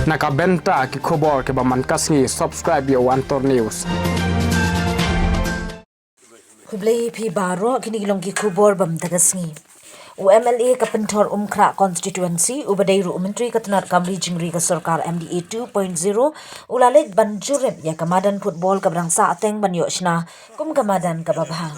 Nakabenta ki khobor ke baman kasngi subscribe yo Antor News. Hublay pi baro kini gilong ki khubor bam tagasngi. UMLA kapentor umkra constituency ubadai ru menteri katanat kamri jingri ka sarkar MDA 2.0 ulalet ban jurip ya kamadan phutbol kabrang sa teng ban yoshna kum kamadan kababha.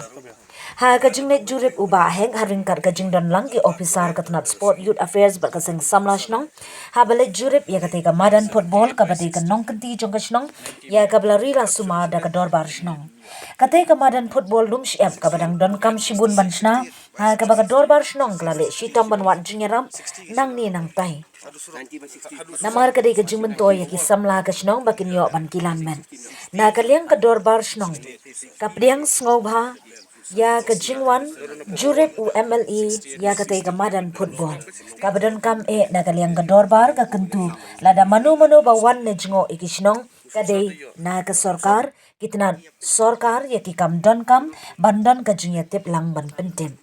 Ha kajingnet jurip Bah Hek haringkat kajingdan lang ki officer katanat sport youth affairs bakaseng samlash nong ha balet jurip ya kate kamadan phutbol kabade ka nong kenti jongkash nong ya kablari la suma da ka dorbar nong. Kate kamadan phutbol Lumshyiap kabadang don kam shibun banshna ha kabaga dorbar nong klale shitam ban wan jingeram nang ni nang tai. Namar kade ka jingmen to ya ki samla ka shnong bakin yo ban kilan men. Na kalyang ka dorbar nong kapdiang sngoba ya ke jingwan jurip UMLA ya kate kamadan phutbol kabadan kam na kaliang ka dorbar ka kentu lada manu bawan ne jingo ikisnong kade na ka sarkar kitna sarkar ya ki kam don kam bandan ka jingya tip lang ban pentim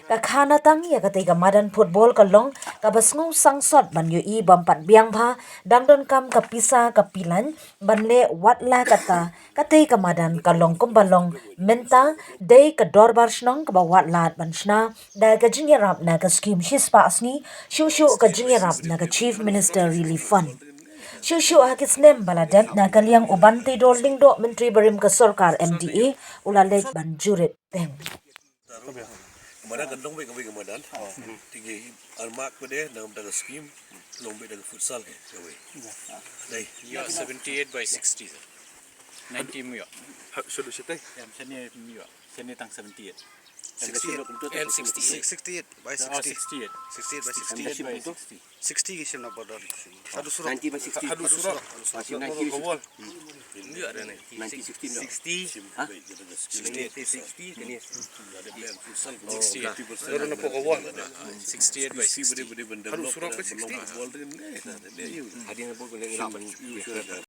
ka khana tang ya kate kamadan phutbol ka long ka basngu sangsot ban yo i bampat biang bha dangdon kam ka pisa ka pilan banle watla kata kate kamadan ka long kumbalong menta dei ka dorbar shnong ka bawat lat banshna da ka jingya rap na ka scheme hispa asni shu ka jingya rap na ka chief minister relief fund Shushu hakis nem baladem na kaliang ubante do lingdo menteri berim ke sarkar MDA ulalet ban jurit teng. Madan kan long be madan. Tinggi almak pede dalam daga scheme long be daga futsal ke. Dai. Yeah, 78 by 60. 90 mio. Sudah sitai. Yeah, sini mio. Sini tang 78. 68 and 68. 68 by 60. Oh, 68. 68 by 68 by 60. 60 kisah nak pada. Hadu surah. 90 by 60. Hadu surah. Masih 90 kawal. 90 ada ni. 60. 60. Hah? 60 ini. Ada plan futsal. 68. Dorang nak kawal. 68 by 60. Hadu surah ke 60. Bol dengan ni. Ada yang boleh